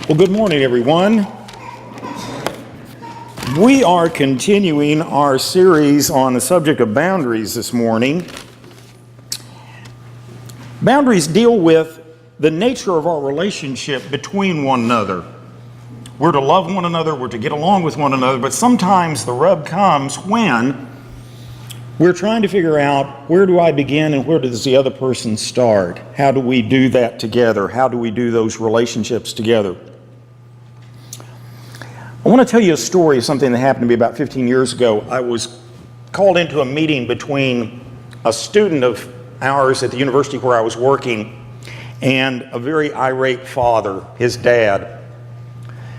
Well, good morning, everyone. We are continuing our series on the subject of boundaries this morning. Boundaries deal with the nature of our relationship between one another. We're to love one another, we're to get along with one another, but sometimes the rub comes when we're trying to figure out, where do I begin and where does the other person start? How do we do that together? How do we do those relationships together? I want to tell you a story of something that happened to me about 15 years ago. I was called into a meeting between a student of ours at the university where I was working and a very irate father, his dad.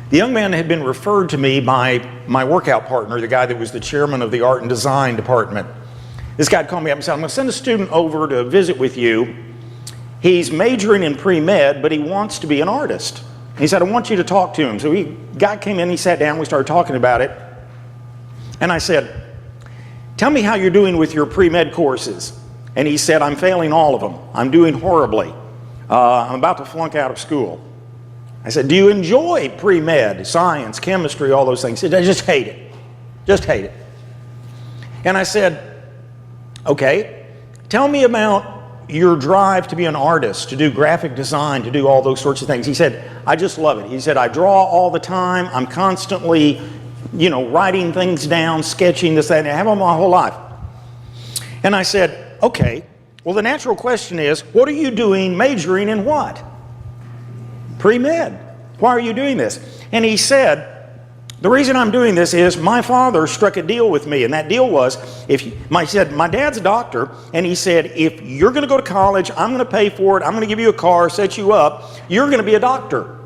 The young man had been referred to me by my workout partner, the guy that was the chairman of the art and design department. This guy called me up and said, I'm going to send a student over to visit with you. He's majoring in pre-med, but he wants to be an artist. He said, I want you to talk to him. So guy came in, he sat down, we started talking about it. And I said, tell me how you're doing with your pre-med courses. And he said, I'm failing all of them. I'm doing horribly. I'm about to flunk out of school. I said, do you enjoy pre-med, science, chemistry, all those things? He said, I just hate it. Just hate it. And I said, okay, tell me about your drive to be an artist, to do graphic design, to do all those sorts of things. He said, I just love it. He said, I draw all the time. I'm constantly, writing things down, sketching this, that, and I have them my whole life. And I said, okay, well, the natural question is, what are you doing majoring in what? Pre-med. Why are you doing this? And he said, the reason I'm doing this is my father struck a deal with me, and that deal was, he said, my dad's a doctor, and he said, if you're going to go to college, I'm going to pay for it, I'm going to give you a car, set you up, you're going to be a doctor.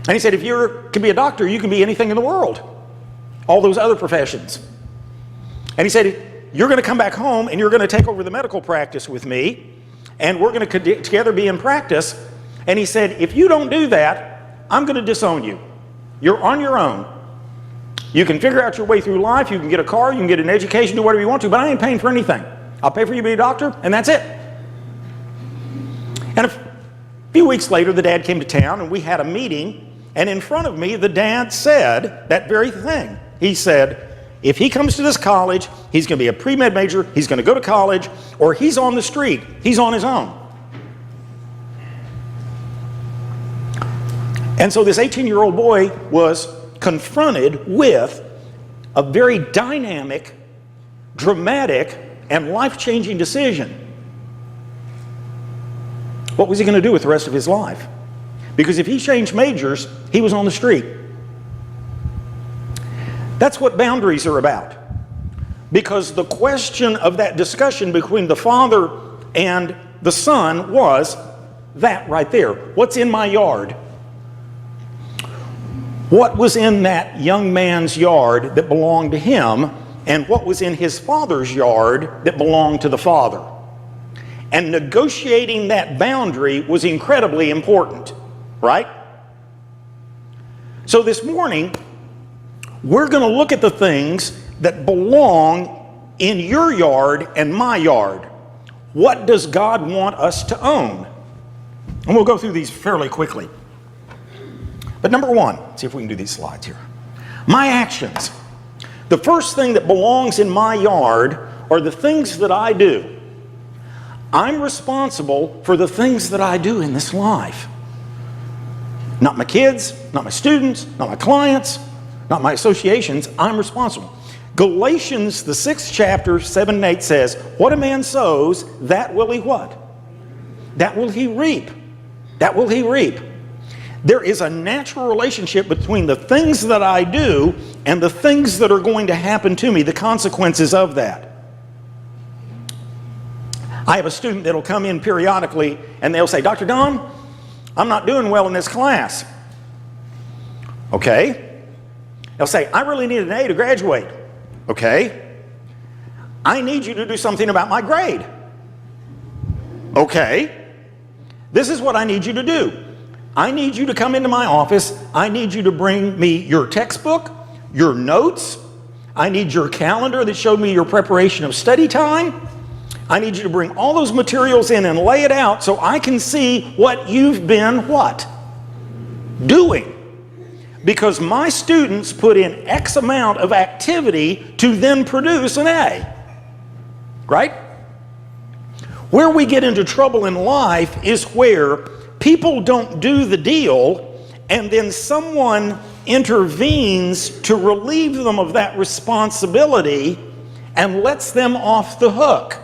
And he said, if you can be a doctor, you can be anything in the world, all those other professions. And he said, you're going to come back home, and you're going to take over the medical practice with me, and we're going to together be in practice. And he said, if you don't do that, I'm going to disown you. You're on your own. You can figure out your way through life. You can get a car. You can get an education, do whatever you want to, but I ain't paying for anything. I'll pay for you to be a doctor, and that's it. And a few weeks later, the dad came to town, and we had a meeting, and in front of me, the dad said that very thing. He said, if he comes to this college, he's going to be a pre-med major, he's going to go to college, or he's on the street. He's on his own. And so this 18-year-old boy was confronted with a very dynamic, dramatic, and life-changing decision. What was he going to do with the rest of his life? Because if he changed majors, he was on the street. That's what boundaries are about. Because the question of that discussion between the father and the son was that right there. What's in my yard? What was in that young man's yard that belonged to him, and what was in his father's yard that belonged to the father? And negotiating that boundary was incredibly important, right? So this morning, we're going to look at the things that belong in your yard and my yard. What does God want us to own? And we'll go through these fairly quickly. But number one, see if we can do these slides here. My actions. The first thing that belongs in my yard are the things that I do. I'm responsible for the things that I do in this life. Not my kids, not my students, not my clients, not my associations. I'm responsible. Galatians, the 6th chapter, 7 and 8 says, what a man sows, that will he what? That will he reap. That will he reap. There is a natural relationship between the things that I do and the things that are going to happen to me, the consequences of that. I have a student that'll come in periodically and they'll say, Dr. Don, I'm not doing well in this class. Okay. They'll say, I really need an A to graduate. Okay. I need you to do something about my grade. Okay. This is what I need you to do. I need you to come into my office. I need you to bring me your textbook, your notes. I need your calendar that showed me your preparation of study time. I need you to bring all those materials in and lay it out so I can see what you've been what? doing. Because my students put in X amount of activity to then produce an A. Right? Where we get into trouble in life is where people don't do the deal and then someone intervenes to relieve them of that responsibility and lets them off the hook.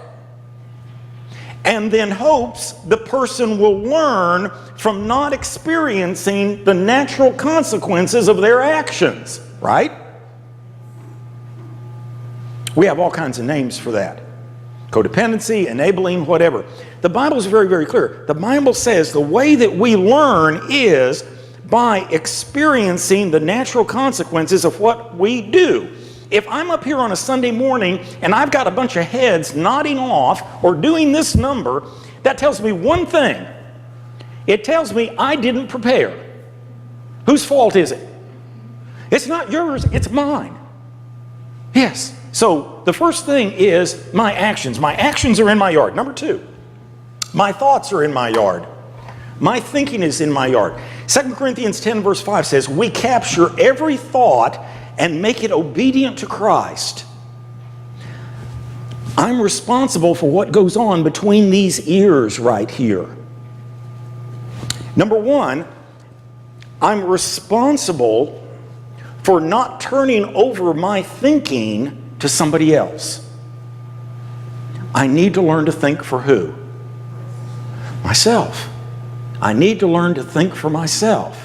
And then hopes the person will learn from not experiencing the natural consequences of their actions, right? We have all kinds of names for that. Codependency, enabling, whatever. The Bible is very, very clear. The Bible says the way that we learn is by experiencing the natural consequences of what we do. If I'm up here on a Sunday morning and I've got a bunch of heads nodding off or doing this number, that tells me one thing. It tells me I didn't prepare. Whose fault is it? It's not yours, it's mine. Yes. So the first thing is my actions. My actions are in my yard. Number two, my thoughts are in my yard. My thinking is in my yard. 2 Corinthians 10 verse 5 says, we capture every thought and make it obedient to Christ. I'm responsible for what goes on between these ears right here. Number one, I'm responsible for not turning over my thinking to somebody else. I need to learn to think for who? Myself. I need to learn to think for myself.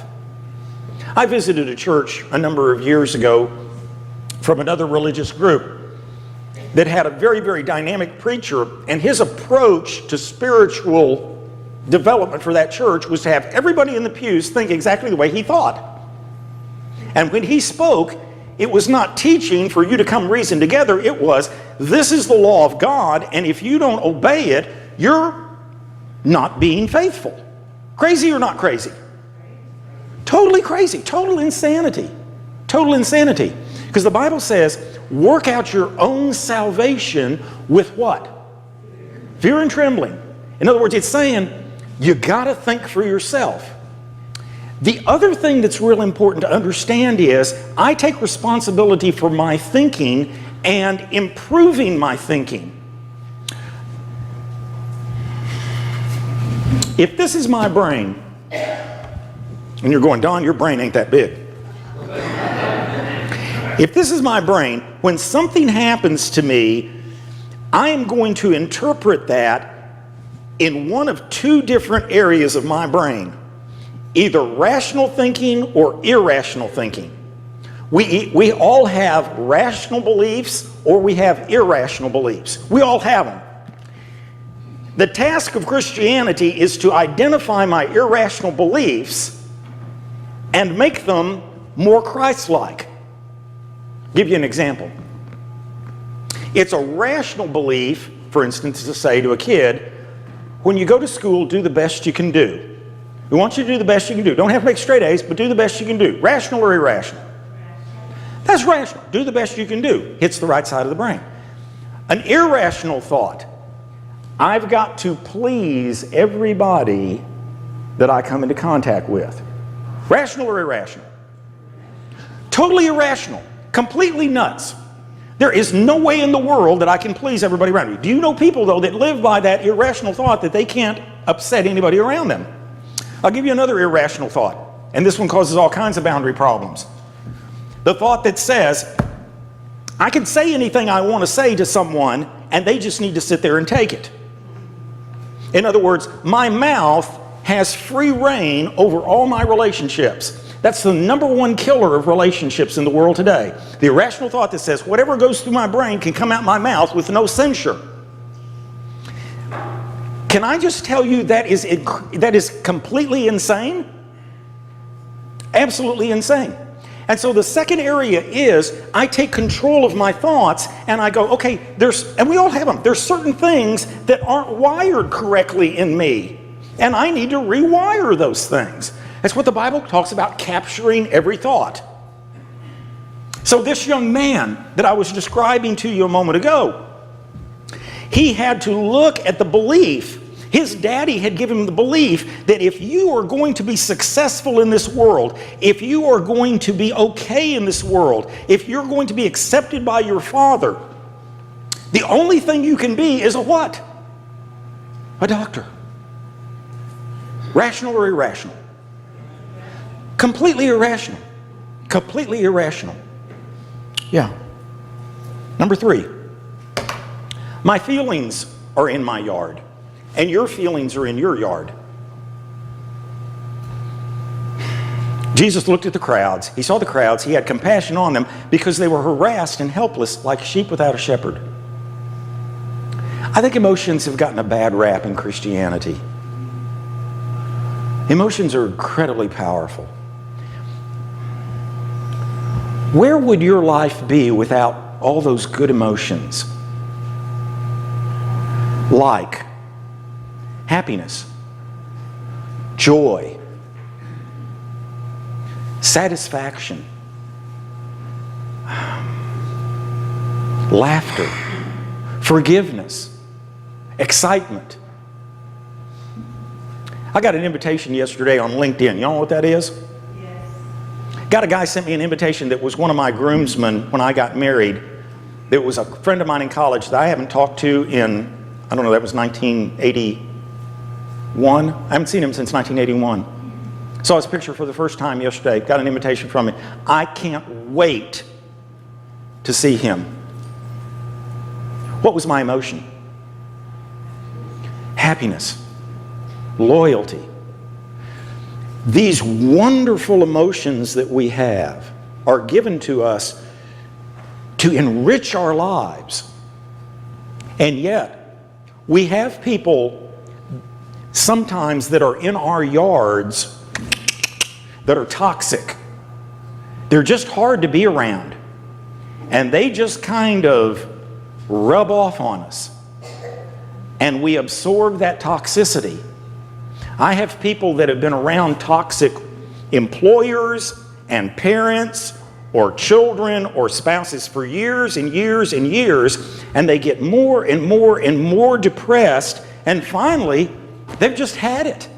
I visited a church a number of years ago from another religious group that had a very, very dynamic preacher, and his approach to spiritual development for that church was to have everybody in the pews think exactly the way he thought. And when he spoke, it was not teaching for you to come reason together. It was, this is the law of God, and if you don't obey it, you're not being faithful. Crazy or not crazy? Totally crazy, total insanity. Total insanity. Because the Bible says, work out your own salvation with what? Fear and trembling. In other words, it's saying, you gotta think for yourself. The other thing that's real important to understand is, I take responsibility for my thinking and improving my thinking. If this is my brain, and you're going, Don, your brain ain't that big. If this is my brain, when something happens to me, I am going to interpret that in one of two different areas of my brain. Either rational thinking or irrational thinking. We all have rational beliefs or we have irrational beliefs. We all have them. The task of Christianity is to identify my irrational beliefs and make them more Christ-like. Give you an example. It's a rational belief, for instance, to say to a kid, when you go to school, do the best you can do. We want you to do the best you can do. Don't have to make straight A's, but do the best you can do. Rational or irrational? That's rational. Do the best you can do. Hits the right side of the brain. An irrational thought. I've got to please everybody that I come into contact with. Rational or irrational? Totally irrational. Completely nuts. There is no way in the world that I can please everybody around me. Do you know people, though, that live by that irrational thought that they can't upset anybody around them? I'll give you another irrational thought, and this one causes all kinds of boundary problems. The thought that says, I can say anything I want to say to someone, and they just need to sit there and take it. In other words, my mouth has free reign over all my relationships. That's the number one killer of relationships in the world today. The irrational thought that says, whatever goes through my brain can come out my mouth with no censure. Can I just tell you that is completely insane? Absolutely insane. And so the second area is, I take control of my thoughts and I go, okay, and we all have them, there's certain things that aren't wired correctly in me. And I need to rewire those things. That's what the Bible talks about, capturing every thought. So this young man that I was describing to you a moment ago, he had to look at the belief. His daddy had given him the belief that if you are going to be successful in this world, if you are going to be okay in this world, if you're going to be accepted by your father, the only thing you can be is a what? A doctor. Rational or irrational? Completely irrational. Completely irrational. Yeah. Number 3, my feelings are in my yard, and your feelings are in your yard. Jesus looked at the crowds. He saw the crowds. He had compassion on them because they were harassed and helpless like sheep without a shepherd. I think emotions have gotten a bad rap in Christianity. Emotions are incredibly powerful. Where would your life be without all those good emotions? Like happiness, joy, satisfaction, laughter, forgiveness, excitement. I got an invitation yesterday on LinkedIn. You know what that is? Yes. Got a guy sent me an invitation that was one of my groomsmen when I got married. That was a friend of mine in college that I haven't talked to in, I don't know, that was 1981. I haven't seen him since 1981. Saw his picture for the first time yesterday. Got an invitation from him. I can't wait to see him. What was my emotion? Happiness. Loyalty. These wonderful emotions that we have are given to us to enrich our lives. And yet, we have people sometimes that are in our yards that are toxic. They're just hard to be around. And they just kind of rub off on us. And we absorb that toxicity. I have people that have been around toxic employers and parents or children or spouses for years and years and years, and they get more and more and more depressed, and finally, they've just had it.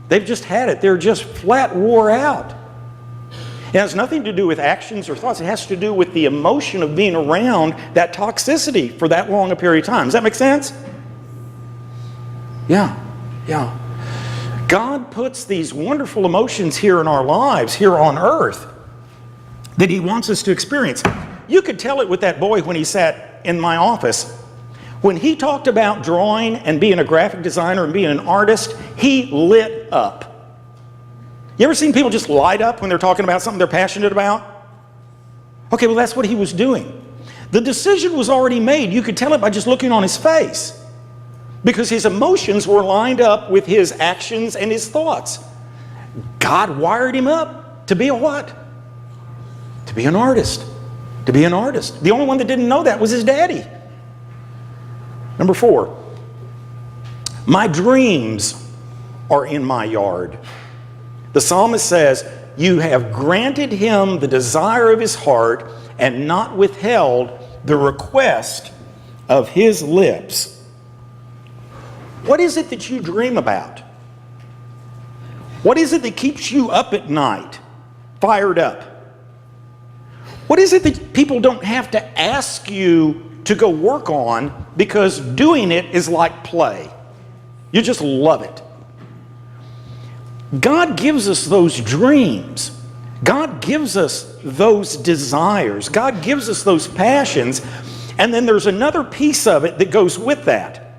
They've just had it. They're just flat wore out. It has nothing to do with actions or thoughts. It has to do with the emotion of being around that toxicity for that long a period of time. Does that make sense? Yeah. God puts these wonderful emotions here in our lives, here on earth, that He wants us to experience. You could tell it with that boy when he sat in my office. When he talked about drawing and being a graphic designer and being an artist, he lit up. You ever seen people just light up when they're talking about something they're passionate about? Okay, well, that's what he was doing. The decision was already made. You could tell it by just looking on his face, because his emotions were lined up with his actions and his thoughts. God wired him up to be a what? To be an artist. To be an artist. The only one that didn't know that was his daddy. Number 4, my dreams are in my yard. The psalmist says, you have granted him the desire of his heart and not withheld the request of his lips. What is it that you dream about? What is it that keeps you up at night, fired up? What is it that people don't have to ask you to go work on because doing it is like play? You just love it. God gives us those dreams. God gives us those desires. God gives us those passions. And then there's another piece of it that goes with that.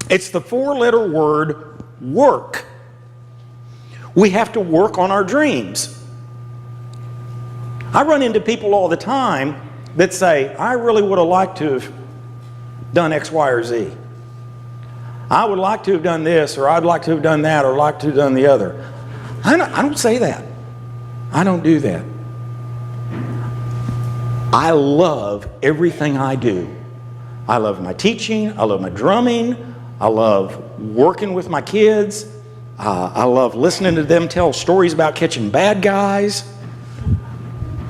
It's the 4-letter word, work. We have to work on our dreams. I run into people all the time that say, I really would have liked to have done X, Y, or Z. I would like to have done this, or I'd like to have done that, or like to have done the other. I don't say that. I don't do that. I love everything I do. I love my teaching. I love my drumming. I love working with my kids. I love listening to them tell stories about catching bad guys.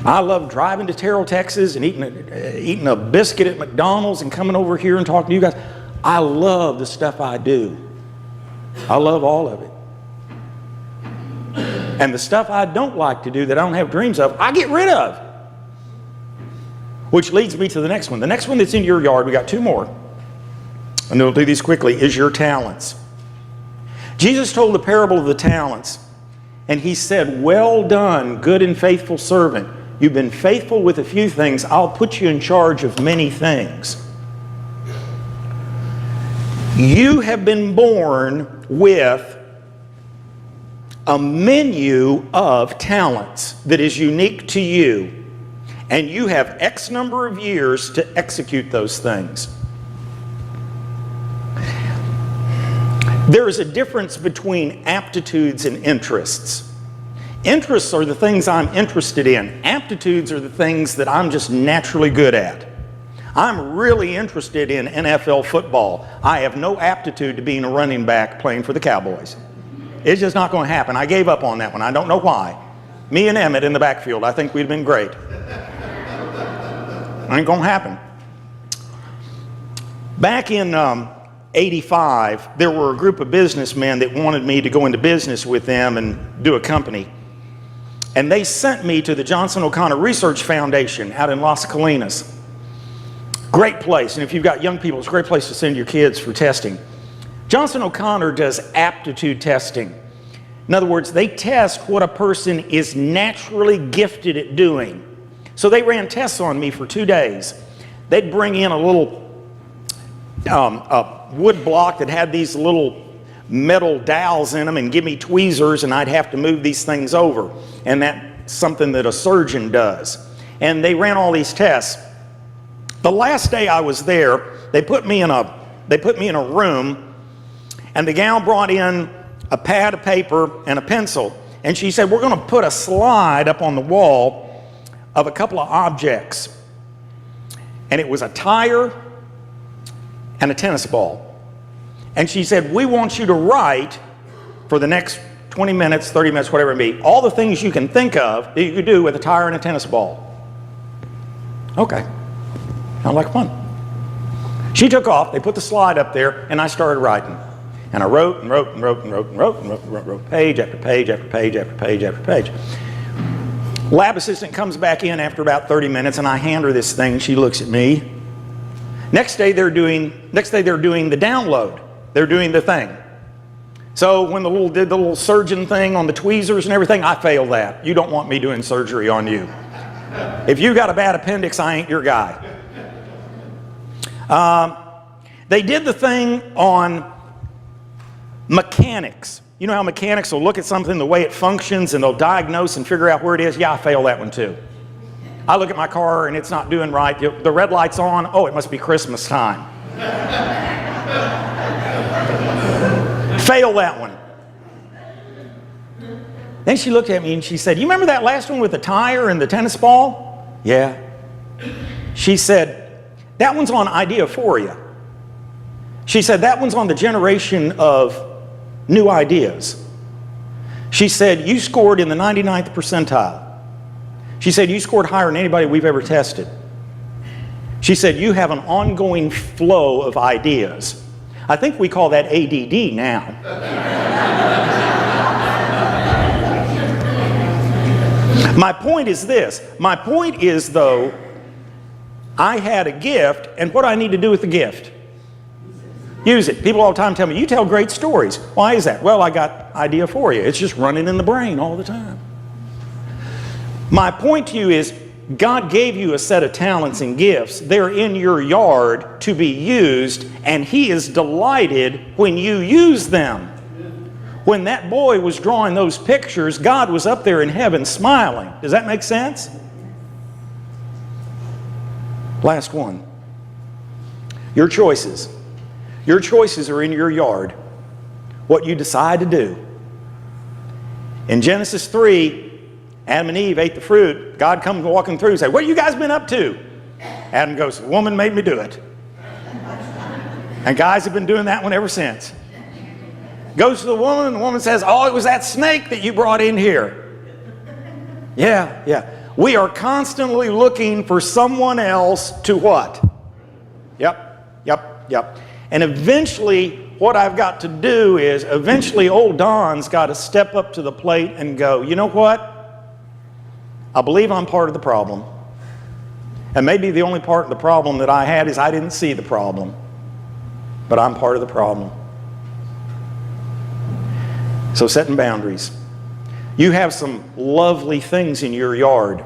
I love driving to Terrell, Texas and eating a biscuit at McDonald's and coming over here and talking to you guys. I love the stuff I do. I love all of it. And the stuff I don't like to do that I don't have dreams of, I get rid of. Which leads me to the next one. The next one that's in your yard, we got two more, and we'll do these quickly, is your talents. Jesus told the parable of the talents, and he said, "Well done, good and faithful servant. You've been faithful with a few things. I'll put you in charge of many things." You have been born with a menu of talents that is unique to you, and you have X number of years to execute those things. There is a difference between aptitudes and interests. Interests are the things I'm interested in. Aptitudes are the things that I'm just naturally good at. I'm really interested in NFL football. I have no aptitude to being a running back playing for the Cowboys. It's just not going to happen. I gave up on that one. I don't know why. Me and Emmett in the backfield, I think we'd have been great. Ain't going to happen. Back in 85, there were a group of businessmen that wanted me to go into business with them and do a company. And they sent me to the Johnson O'Connor Research Foundation out in Las Colinas. Great place. And if you've got young people, it's a great place to send your kids for testing. Johnson O'Connor does aptitude testing. In other words, they test what a person is naturally gifted at doing. So they ran tests on me for 2 days. They'd bring in a little wood block that had these little metal dowels in them and give me tweezers, and I'd have to move these things over. And that's something that a surgeon does. And they ran all these tests. The last day I was there, they put me in a room, and the gal brought in a pad of paper and a pencil, and she said, "We're going to put a slide up on the wall of a couple of objects." And it was a tire and a tennis ball. And she said, "We want you to write for the next 20 minutes, 30 minutes, whatever it be, all the things you can think of that you could do with a tire and a tennis ball." Okay. Sounds like fun. She took off, they put the slide up there, and I started writing. And I wrote and wrote and wrote and wrote and wrote and wrote, page after page after page after page after page. Lab assistant comes back in after about 30 minutes, and I hand her this thing. She looks at me. Next day they're doing the download. They're doing the thing. So when did the little surgeon thing on the tweezers and everything, I failed that. You don't want me doing surgery on you. If you got a bad appendix, I ain't your guy. They did the thing on mechanics. You know how mechanics will look at something, the way it functions, and they'll diagnose and figure out where it is? Yeah, I failed that one too. I look at my car and it's not doing right. The red light's on. Oh, it must be Christmas time. Fail that one. Then she looked at me and she said, "You remember that last one with the tire and the tennis ball?" "Yeah." She said, "That one's on Ideaphoria." She said, "That one's on the generation of new ideas." She said, "You scored in the 99th percentile." She said, "You scored higher than anybody we've ever tested." She said, "You have an ongoing flow of ideas." I think we call that ADD now. My point is this. My point is, though, I had a gift, and what do I need to do with the gift? Use it. People all the time tell me, "You tell great stories." Why is that? Well, I got Ideaphoria. It's just running in the brain all the time. My point to you is, God gave you a set of talents and gifts. They're in your yard to be used, and He is delighted when you use them. When that boy was drawing those pictures, God was up there in heaven smiling. Does that make sense? Last one. Your choices. Your choices are in your yard. What you decide to do. In Genesis 3, Adam and Eve ate the fruit. God comes walking through and says, "What have you guys been up to?" Adam goes, "The woman made me do it." And guys have been doing that one ever since. Goes to the woman, and the woman says, "Oh, it was that snake that you brought in here." Yeah. We are constantly looking for someone else to what? Yep. And eventually, what I've got to do is eventually old Don's got to step up to the plate and go, you know what? I believe I'm part of the problem. And maybe the only part of the problem that I had is I didn't see the problem. But I'm part of the problem. So setting boundaries. You have some lovely things in your yard.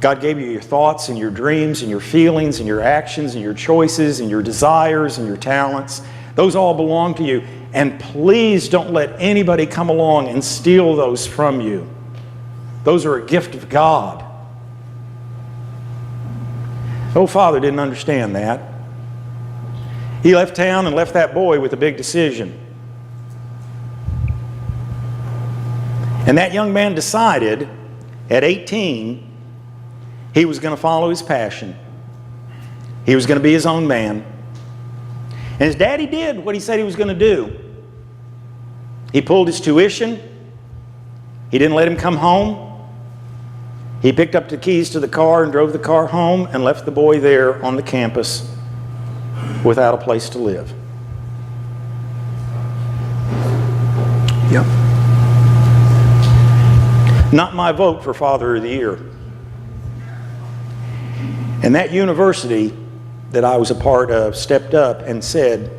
God gave you your thoughts and your dreams and your feelings and your actions and your choices and your desires and your talents. Those all belong to you. And please don't let anybody come along and steal those from you. Those are a gift of God. The old father didn't understand that. He left town and left that boy with a big decision. And that young man decided at 18 he was going to follow his passion. He was going to be his own man. And his daddy did what he said he was going to do. He pulled his tuition. He didn't let him come home. He picked up the keys to the car and drove the car home and left the boy there on the campus without a place to live. Yep. Not my vote for Father of the Year. And that university that I was a part of stepped up and said,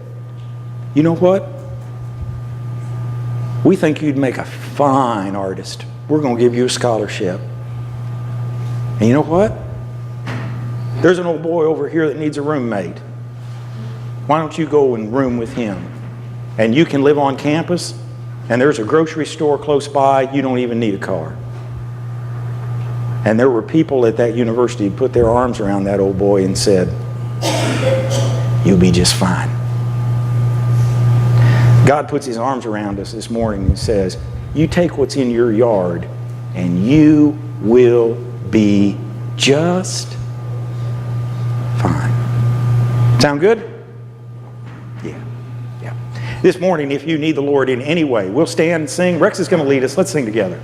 you know what? We think you'd make a fine artist. We're going to give you a scholarship. And you know what? There's an old boy over here that needs a roommate. Why don't you go and room with him? And you can live on campus, and there's a grocery store close by. You don't even need a car. And there were people at that university who put their arms around that old boy and said, you'll be just fine. God puts his arms around us this morning and says, you take what's in your yard and you will be just fine. Sound good? Yeah. This morning, if you need the Lord in any way, we'll stand and sing. Rex is going to lead us. Let's sing together.